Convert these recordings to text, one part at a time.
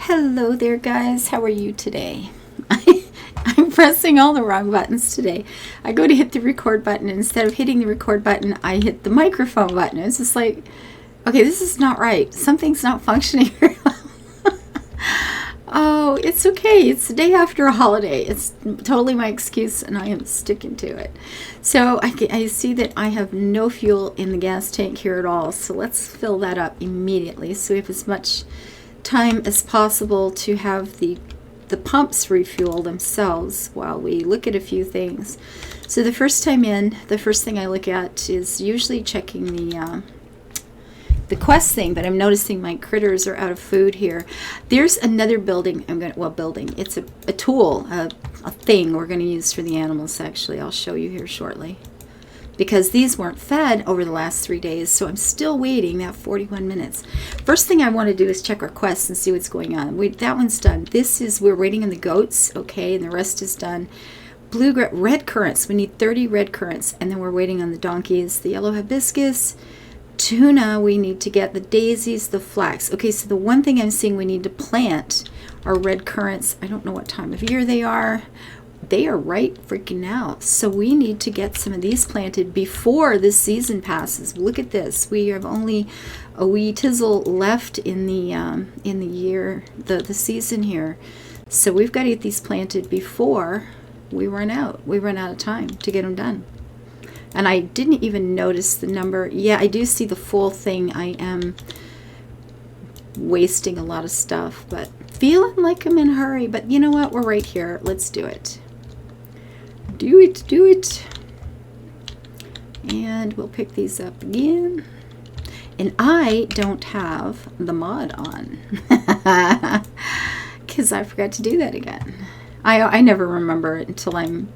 Hello there, guys. How are you today? I'm pressing all the wrong buttons today. I go to hit the record button, and instead of hitting the record button, I hit the microphone button. It's just like, okay, this is not right. Something's not functioning very well. Oh, it's okay. It's the day after a holiday. It's totally my excuse, and I am sticking to it. So I see that I have no fuel in the gas tank here at all. So let's fill that up immediately so we have as much time as possible to have the pumps refuel themselves while we look at a few things. So the first time in, the first thing I look at is usually checking the quest thing, but I'm noticing my critters are out of food here. There's another building building. It's a tool, a thing we're going to use for the animals, actually. I'll show you here shortly. Because these weren't fed over the last 3 days, so I'm still waiting that 41 minutes. First thing I want to do is check our quests and see what's going on. That one's done. We're waiting on the goats, okay, and the rest is done. Red currants, we need 30 red currants, and then we're waiting on the donkeys, the yellow hibiscus, tuna, we need to get the daisies, the flax. Okay, so the one thing I'm seeing we need to plant are red currants. I don't know what time of year they are. They are right freaking now. So we need to get some of these planted before this season passes. Look at this. We have only a wee tizzle left in the year, the season here. So we've got to get these planted before we run out. We run out of time to get them done. And I didn't even notice the number. Yeah, I do see the full thing. I am wasting a lot of stuff, but feeling like I'm in a hurry. But you know what? We're right here. Let's do it. Do it. And we'll pick these up again. And I don't have the mod on because I forgot to do that again. I never remember it until I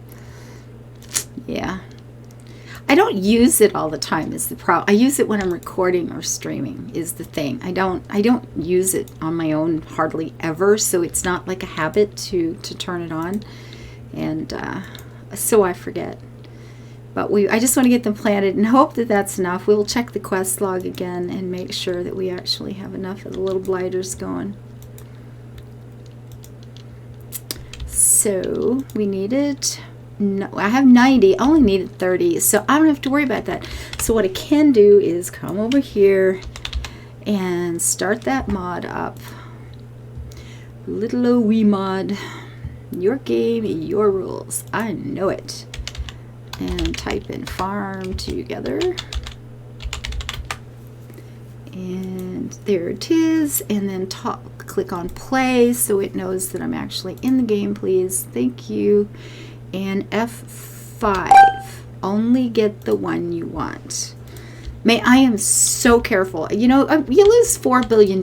don't use it all the time is the problem. I use it when I'm recording or streaming is the thing. I don't use it on my own hardly ever, so it's not like a habit to turn it on. And so I forget. But I just want to get them planted and hope that that's enough. We'll check the quest log again and make sure that we actually have enough of the little blighters going. So we needed... No, I have 90. I only needed 30, so I don't have to worry about that. So what I can do is come over here and start that mod up. Little old wee mod. Your game, your rules. I know it. And type in farm together. And there it is. And then click on play so it knows that I'm actually in the game, please. Thank you. And F5. Only get the one you want. I am so careful. You know, you lose $4 billion,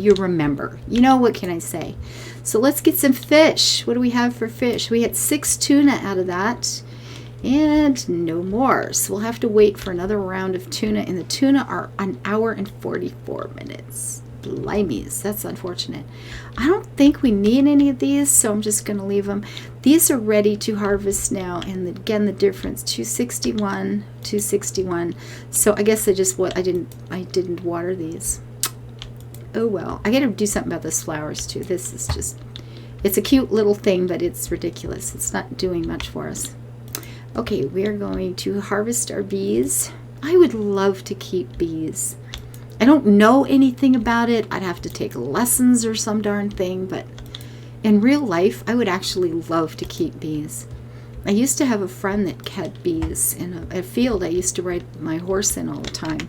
you remember. You know, what can I say? So let's get some fish. What do we have for fish? We had 6 tuna out of that. And no more. So we'll have to wait for another round of tuna. And the tuna are 1 hour and 44 minutes. Blimeys, that's unfortunate. I don't think we need any of these, so I'm just going to leave them. These are ready to harvest now, and again the difference 261, 261. So I guess I didn't water these. Oh well, I got to do something about those flowers too. This is just, it's a cute little thing, but it's ridiculous. It's not doing much for us. Okay, we are going to harvest our bees. I would love to keep bees. I don't know anything about it. I'd have to take lessons or some darn thing, but in real life, I would actually love to keep bees. I used to have a friend that had bees in a field I used to ride my horse in all the time.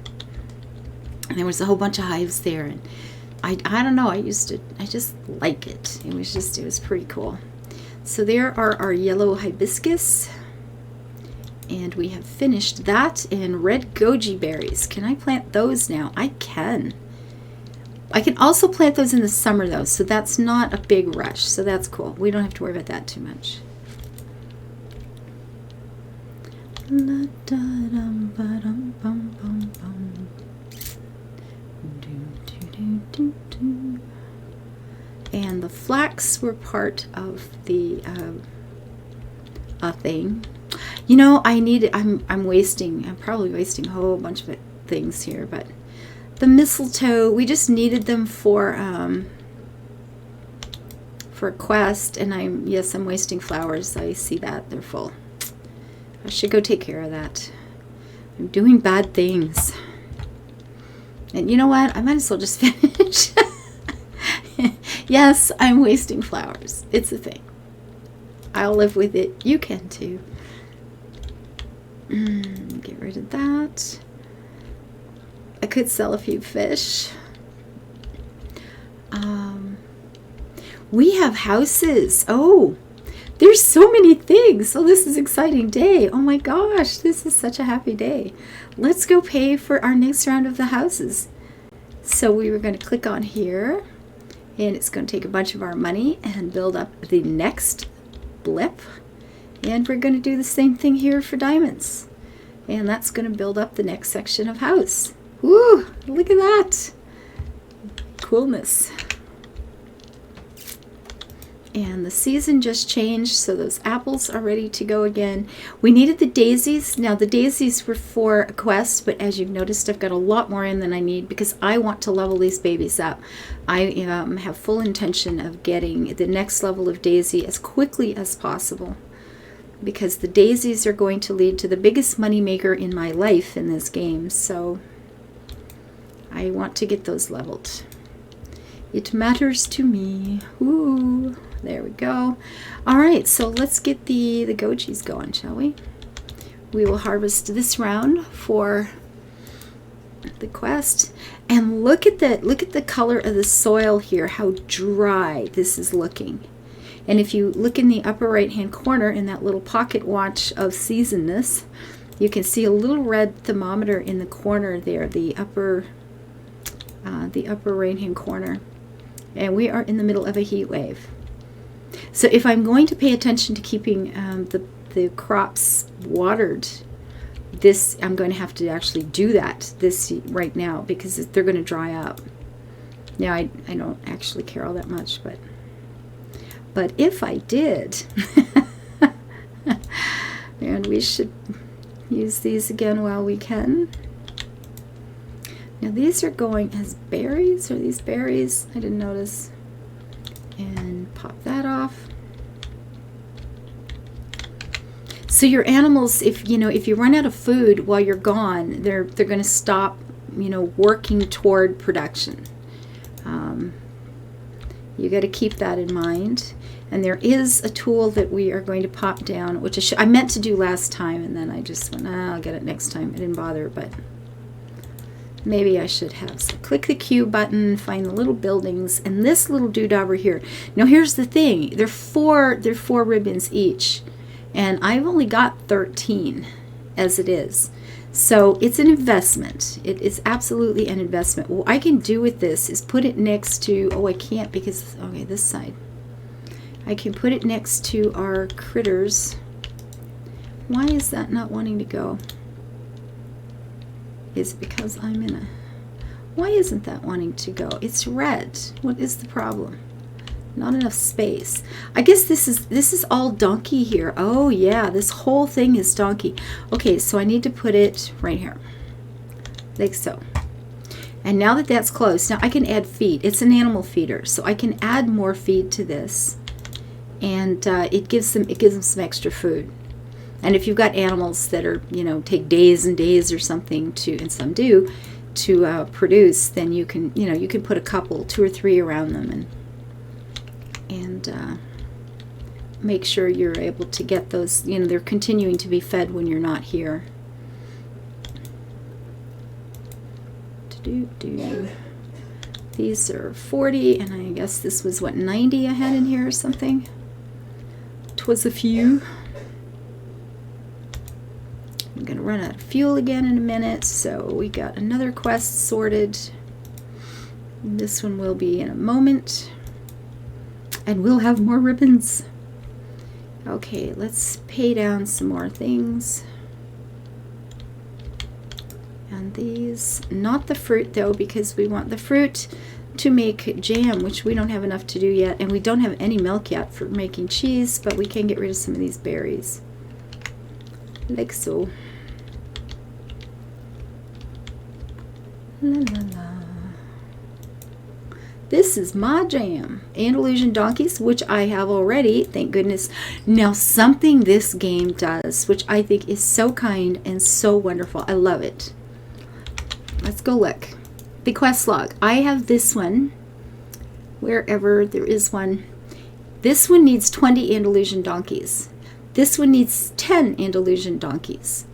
And there was a whole bunch of hives there, and I don't know, I just like it. It was pretty cool. So there are our yellow hibiscus. And we have finished that in red goji berries. Can I plant those now? I can. I can also plant those in the summer though, so that's not a big rush. So that's cool. We don't have to worry about that too much. And the flax were part of the thing. You know, I'm probably wasting a whole bunch of things here, but the mistletoe, we just needed them for for a quest, and I'm wasting flowers. I see that they're full. I should go take care of that. I'm doing bad things. And you know what? I might as well just finish. Yes, I'm wasting flowers. It's a thing. I'll live with it. You can too. Get rid of that. I could sell a few fish. We have houses. Oh, there's so many things. Oh, this is an exciting day. Oh my gosh, this is such a happy day. Let's go pay for our next round of the houses. So we were going to click on here, and it's going to take a bunch of our money and build up the next blip. And we're going to do the same thing here for diamonds. And that's going to build up the next section of house. Woo, look at that. Coolness. And the season just changed, so those apples are ready to go again. We needed the daisies. Now the daisies were for a quest, but as you've noticed, I've got a lot more in than I need because I want to level these babies up. I have full intention of getting the next level of daisy as quickly as possible, because the daisies are going to lead to the biggest money maker in my life in this game. So I want to get those leveled. It matters to me. Ooh, there we go. All right, so let's get the gojis going, shall we? We will harvest this round for the quest. And look at the color of the soil here, how dry this is looking. And if you look in the upper right hand corner in that little pocket watch of seasonness, you can see a little red thermometer in the corner there, the upper right hand corner. And we are in the middle of a heat wave. So if I'm going to pay attention to keeping the crops watered, I'm going to have to actually do that right now, because they're going to dry up. Now I don't actually care all that much, but if I did, and we should use these again while we can. Now these are going as berries. Are these berries? I didn't notice. And pop that off. So your animals, if you run out of food while you're gone, they're going to stop, working toward production. You got to keep that in mind. And there is a tool that we are going to pop down, which I meant to do last time, and then I just went, I'll get it next time. I didn't bother, but maybe I should have. So click the Q button, find the little buildings, and this little dude over here. Now here's the thing. They're four ribbons each, and I've only got 13 as it is. So it's an investment. It is absolutely an investment. What I can do with this is put it next to, I can't because, okay, this side. I can put it next to our critters. Why is that not wanting to go? Is it because I'm in a... Why isn't that wanting to go? It's red. What is the problem? Not enough space. I guess this is all donkey here. Oh yeah, this whole thing is donkey. Okay, so I need to put it right here, like so. And now that that's close, now I can add feed. It's an animal feeder, so I can add more feed to this, and it gives them some extra food. And if you've got animals that are, take days and days or something and some do, to produce, then you can put a couple, 2 or 3 around them, and make sure you're able to get those, they're continuing to be fed when you're not here. These are 40, and I guess this was, 90 I had in here or something. 'Twas a few. I'm going to run out of fuel again in a minute, so we got another quest sorted. This one will be in a moment. And we'll have more ribbons. Okay, let's pay down some more things. And these, not the fruit though, because we want the fruit to make jam, which we don't have enough to do yet. And we don't have any milk yet for making cheese, but we can get rid of some of these berries. Like so. La la la. This is my jam. Andalusian donkeys, which I have already, thank goodness. Now, something this game does, which I think is so kind and so wonderful. I love it. Let's go look. The quest log. I have this one, wherever there is one. This one needs 20 Andalusian donkeys. This one needs 10 Andalusian donkeys.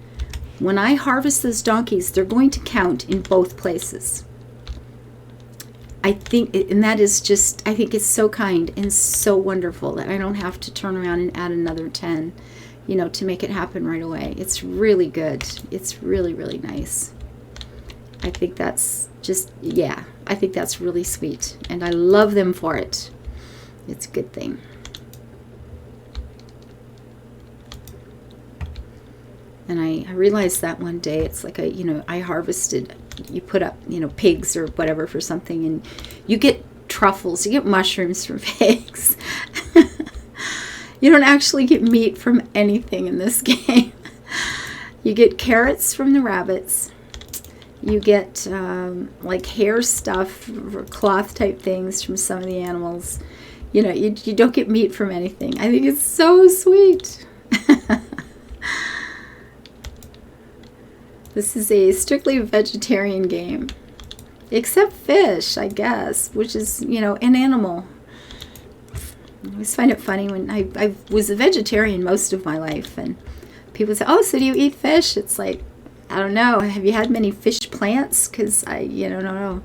When I harvest those donkeys, they're going to count in both places. I think, and that is just, I think it's so kind and so wonderful that I don't have to turn around and add another 10, you know, to make it happen right away. It's really good. It's really, really nice. I think that's just, yeah, I think that's really sweet. And I love them for it. It's a good thing. And I realized that one day, it's like you know, I harvested, you put up, you know, pigs or whatever for something, and you get truffles, you get mushrooms from pigs. You don't actually get meat from anything in this game. You get carrots from the rabbits. You get like hair stuff or cloth type things from some of the animals. You know, you don't get meat from anything. I think it's so sweet. This is a strictly vegetarian game, except fish, I guess, which is, you know, an animal. I always find it funny when I was a vegetarian most of my life, and people say, oh, so do you eat fish? It's like, I don't know. Have you had many fish plants? Because I, you know, no.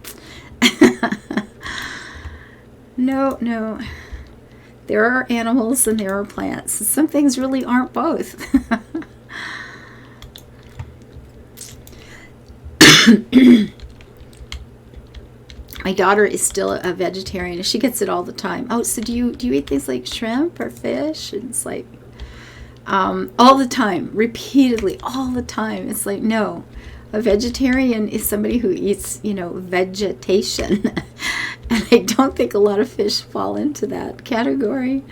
No. There are animals and there are plants. Some things really aren't both. My daughter is still a vegetarian, and she gets it all the time. Oh, so do you eat things like shrimp or fish? And it's like all the time, repeatedly, all the time. It's like, no, a vegetarian is somebody who eats, you know, vegetation. And I don't think a lot of fish fall into that category.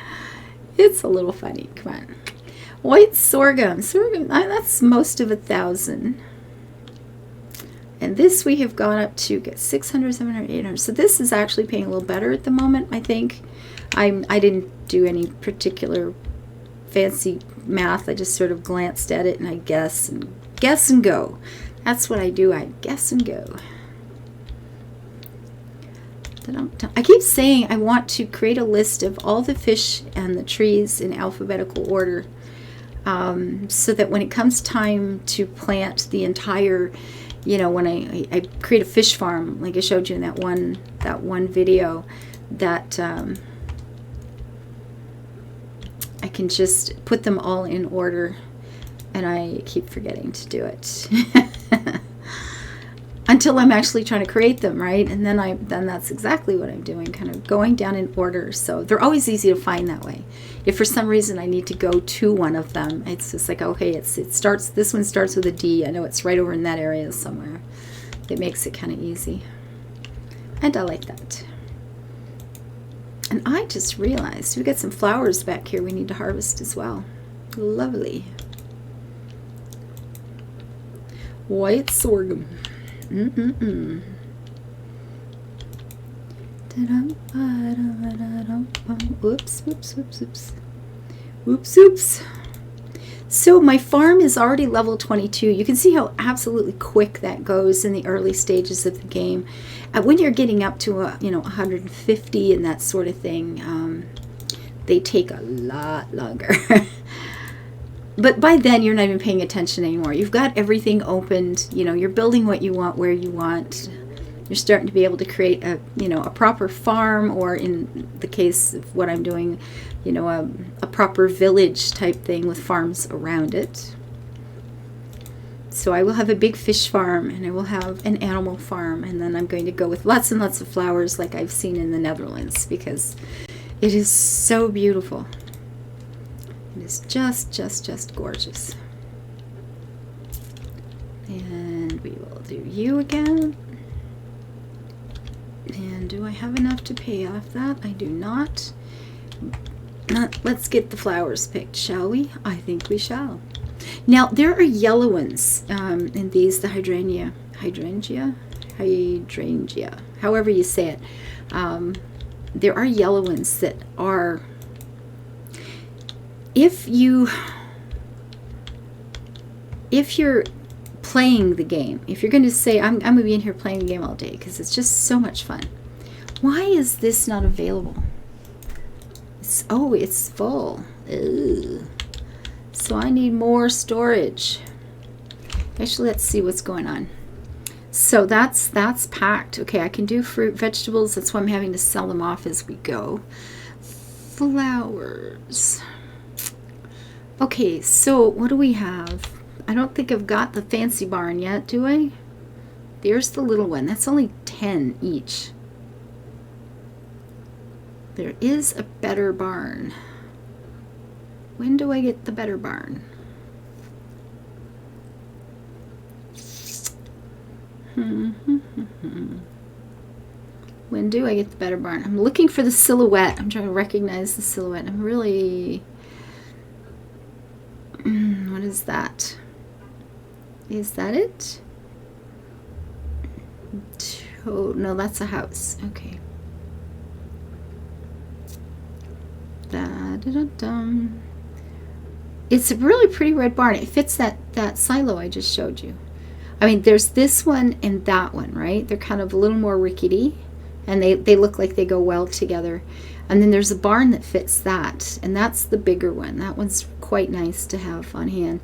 It's a little funny. Come on. White sorghum. That's most of 1,000. And this we have gone up to get 600, 700, 800. So this is actually paying a little better at the moment, I think. I didn't do any particular fancy math. I just sort of glanced at it and I guess and go. That's what I do. I guess and go. I keep saying I want to create a list of all the fish and the trees in alphabetical order, so that when it comes time to plant the entire, you know, when I create a fish farm, like I showed you in that one video, that I can just put them all in order, and I keep forgetting to do it. Until I'm actually trying to create them, right? And then that's exactly what I'm doing, kind of going down in order. So they're always easy to find that way. If for some reason I need to go to one of them, it's just like, okay, this one starts with a D. I know it's right over in that area somewhere. It makes it kind of easy. And I like that. And I just realized we got some flowers back here we need to harvest as well. Lovely. White sorghum. Oops. So my farm is already level 22. You can see how absolutely quick that goes in the early stages of the game. When you're getting up to 150 and that sort of thing, they take a lot longer. But by then, you're not even paying attention anymore. You've got everything opened. You know, you're building what you want, where you want. You're starting to be able to create a proper farm, or in the case of what I'm doing, you know, a proper village type thing with farms around it. So I will have a big fish farm, and I will have an animal farm, and then I'm going to go with lots and lots of flowers like I've seen in the Netherlands, because it is so beautiful. It is just gorgeous. And we will do you again. And do I have enough to pay off that? I do not. Let's get the flowers picked, shall we? I think we shall. Now, there are yellow ones in these, the hydrangea, however you say it. There are yellow ones that are, if you're playing the game, if you're going to say, I'm going to be in here playing the game all day because it's just so much fun. Why is this not available? It's full. Ugh. So I need more storage. Actually, let's see what's going on. So that's packed. Okay, I can do fruit, vegetables. That's why I'm having to sell them off as we go. Flowers. Okay, so what do we have? I don't think I've got the fancy barn yet, do I? There's the little one. That's only 10 each. There is a better barn. When do I get the better barn? When do I get the better barn? I'm looking for the silhouette. I'm trying to recognize the silhouette. I'm really... what is that? Is that it? Oh, no, that's a house. Okay. Da-da-da-dum. It's a really pretty red barn. It fits that silo I just showed you. I mean, there's this one and that one, right? They're kind of a little more rickety, and they look like they go well together. And then there's a barn that fits that, and that's the bigger one. That one's quite nice to have on hand.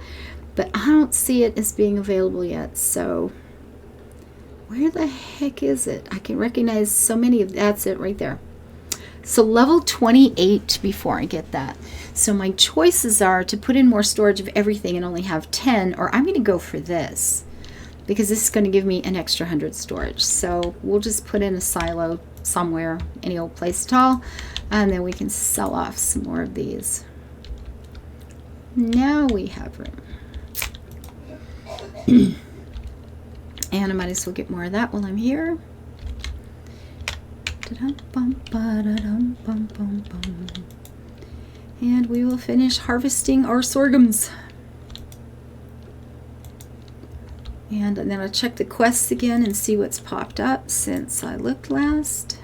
But I don't see it as being available yet, so where the heck is it? I can recognize so many of... That's it right there. So level 28 before I get that. So my choices are to put in more storage of everything and only have 10, or I'm going to go for this because this is going to give me an extra 100 storage. So we'll just put in a silo somewhere, any old place at all, and then we can sell off some more of these. Now we have room. And I might as well get more of that while I'm here. And we will finish harvesting our sorghums. And then I'll check the quests again and see what's popped up since I looked last.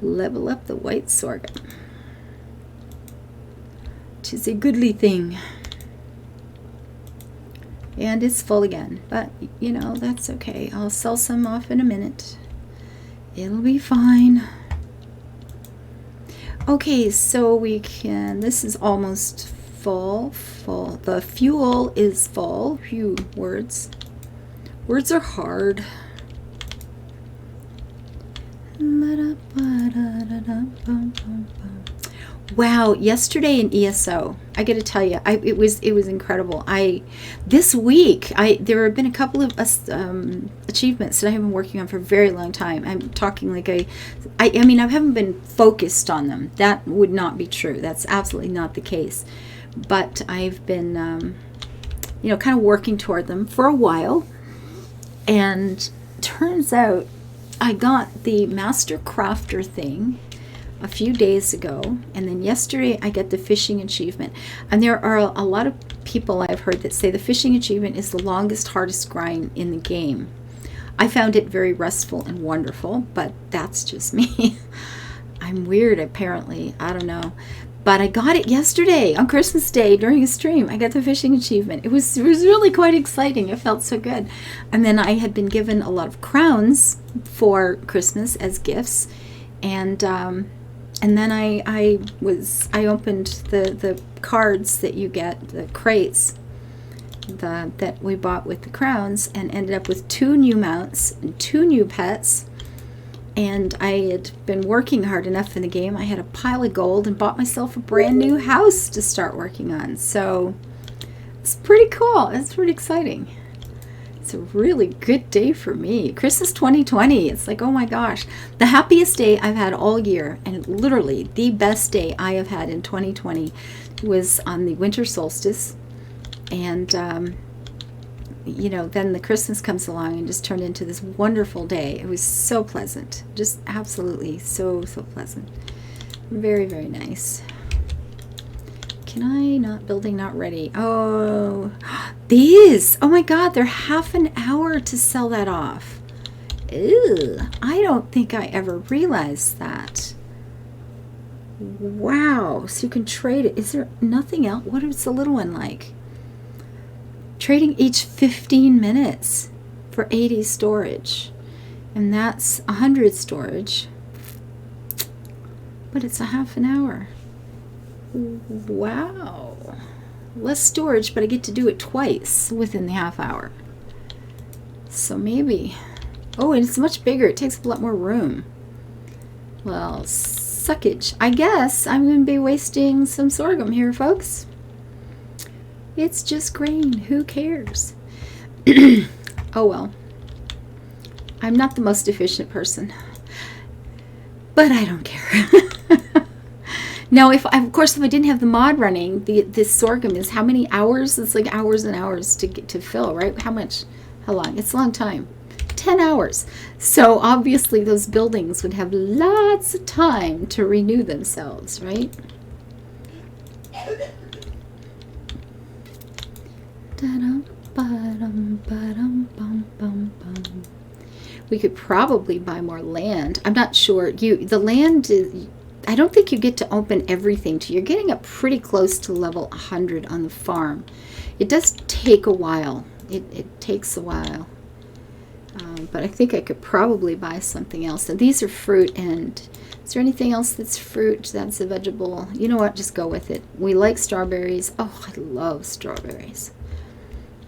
Level up the white sorghum. 'Tis a goodly thing. And it's full again, but you know, that's okay. I'll sell some off in a minute. It'll be fine. Okay, so we can, this is almost full. The fuel is full. Phew, words. Words are hard. Wow, yesterday in ESO, I got to tell you, it was incredible. This week there have been a couple of achievements that I have been working on for a very long time. I'm talking like I mean, I haven't been focused on them. That would not be true. That's absolutely not the case. But I've been, you know, kind of working toward them for a while. And turns out I got the Master Crafter thing a few days ago, and then yesterday I got the fishing achievement. And there are a lot of people I've heard that say the fishing achievement is the longest, hardest grind in the game. I found it very restful and wonderful, but that's just me. I'm weird apparently, I don't know. But I got it yesterday on Christmas Day during a stream. I got the fishing achievement. It was really quite exciting. It felt so good. And then I had been given a lot of crowns for Christmas as gifts, and then I opened the cards that you get, the crates that we bought with the crowns, and ended up with 2 new mounts and 2 new pets. And I had been working hard enough in the game. I had a pile of gold and bought myself a brand new house to start working on. So it's pretty cool. It's pretty exciting. It's a really good day for me. Christmas 2020. It's like, oh my gosh. The happiest day I've had all year, and literally the best day I have had in 2020 was on the winter solstice. And, you know, then the Christmas comes along and just turned into this wonderful day. It was so pleasant. Just absolutely so pleasant. Very, very nice. Can I not? Building not ready. Oh, these. Oh my God, they're half an hour to sell that off. Ew, I don't think I ever realized that. Wow, so you can trade it. Is there nothing else? What is the little one like? Trading each 15 minutes for 80 storage. And that's 100 storage. But it's a half an hour. Wow. Less storage, but I get to do it twice within the half hour. So maybe. Oh, and it's much bigger. It takes up a lot more room. Well, suckage. I guess I'm going to be wasting some sorghum here, folks. It's just grain. Who cares? Oh, well. I'm not the most efficient person. But I don't care. Now, of course, if I didn't have the mod running, this sorghum is how many hours? It's like hours and hours to get to fill, right? How much? How long? It's a long time. 10 hours. So obviously those buildings would have lots of time to renew themselves, right? We could probably buy more land. I'm not sure. The land is, I don't think you get to open everything to. You're getting up pretty close to level 100 on the farm. It does take a while. It takes a while. But I think I could probably buy something else. And these are fruit. And is there anything else that's fruit? That's a vegetable. You know what? Just go with it. We like strawberries. Oh, I love strawberries.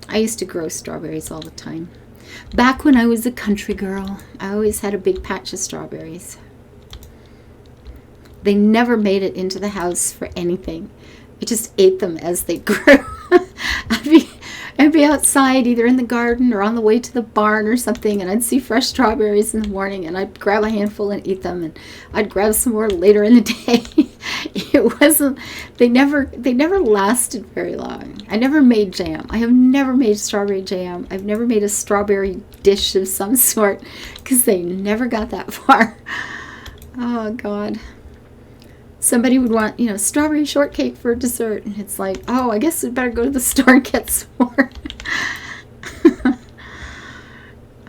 I used to grow strawberries all the time. Back when I was a country girl, I always had a big patch of strawberries. They never made it into the house for anything. I just ate them as they grew. I'd be outside either in the garden or on the way to the barn or something, and I'd see fresh strawberries in the morning, and I'd grab a handful and eat them, and I'd grab some more later in the day. It wasn't, they never lasted very long. I never made jam. I have never made strawberry jam. I've never made a strawberry dish of some sort because they never got that far. Oh, God. Somebody would want, strawberry shortcake for dessert. And it's like, oh, I guess we better go to the store and get some more.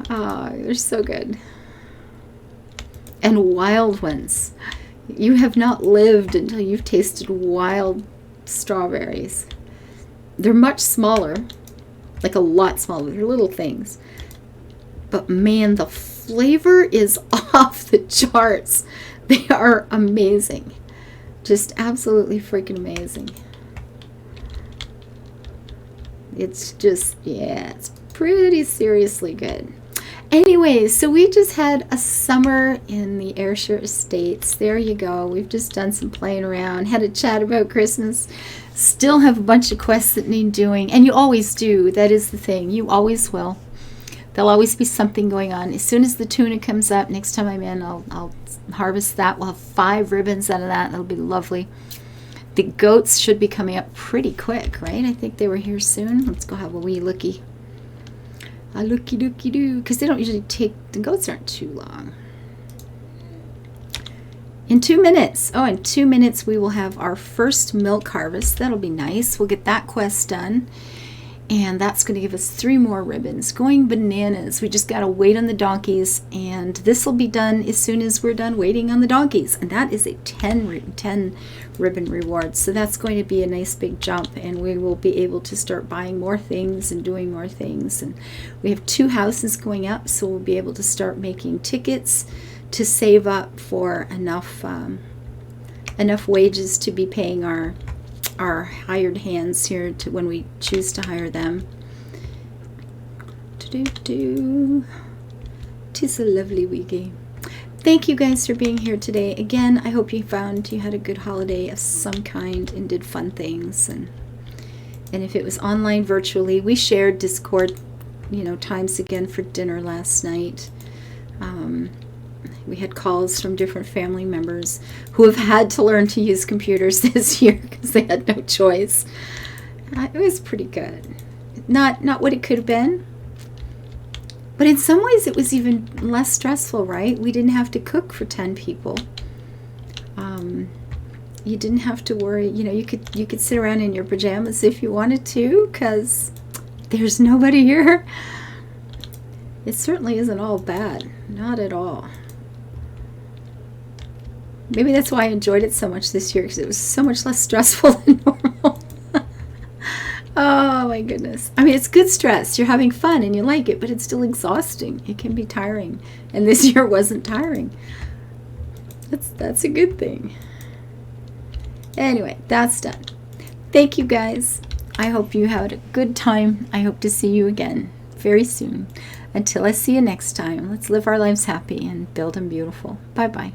Oh, they're so good. And wild ones. You have not lived until you've tasted wild strawberries. They're much smaller, like a lot smaller. They're little things. But man, the flavor is off the charts. They are amazing. Just absolutely freaking amazing. It's just, yeah, it's pretty seriously good. Anyway, so we just had a summer in the Ayrshire Estates. There you go. We've just done some playing around, had a chat about Christmas. Still have a bunch of quests that need doing, and you always do. That is the thing. You always will. There'll always be something going on. As soon as the tuna comes up, next time I'm in, I'll harvest that. We'll have 5 ribbons out of that. That'll be lovely. The goats should be coming up pretty quick, right? I think they were here soon. Let's go have a wee looky. A looky dooky doo. Because they don't usually take, the goats aren't too long. In 2 minutes. Oh, in 2 minutes we will have our first milk harvest. That'll be nice. We'll get that quest done. And that's going to give us 3 more ribbons. Going bananas. We just got to wait on the donkeys. And this will be done as soon as we're done waiting on the donkeys. And that is a 10 ribbon reward. So that's going to be a nice big jump. And we will be able to start buying more things and doing more things. And we have 2 houses going up. So we'll be able to start making tickets to save up for enough wages to be paying our hired hands here to when we choose to hire them. Tis a lovely wee game. Thank you guys for being here today. Again, I hope you found you had a good holiday of some kind and did fun things. And if it was online virtually, we shared Discord, times again for dinner last night. We had calls from different family members who have had to learn to use computers this year because they had no choice. It was pretty good. Not what it could have been, but in some ways it was even less stressful, right? We didn't have to cook for 10 people. You didn't have to worry. You could sit around in your pajamas if you wanted to because there's nobody here. It certainly isn't all bad. Not at all. Maybe that's why I enjoyed it so much this year, because it was so much less stressful than normal. Oh my goodness. I mean, it's good stress. You're having fun and you like it, but it's still exhausting. It can be tiring. And this year wasn't tiring. That's a good thing. Anyway, that's done. Thank you guys. I hope you had a good time. I hope to see you again very soon. Until I see you next time, let's live our lives happy and build them beautiful. Bye-bye.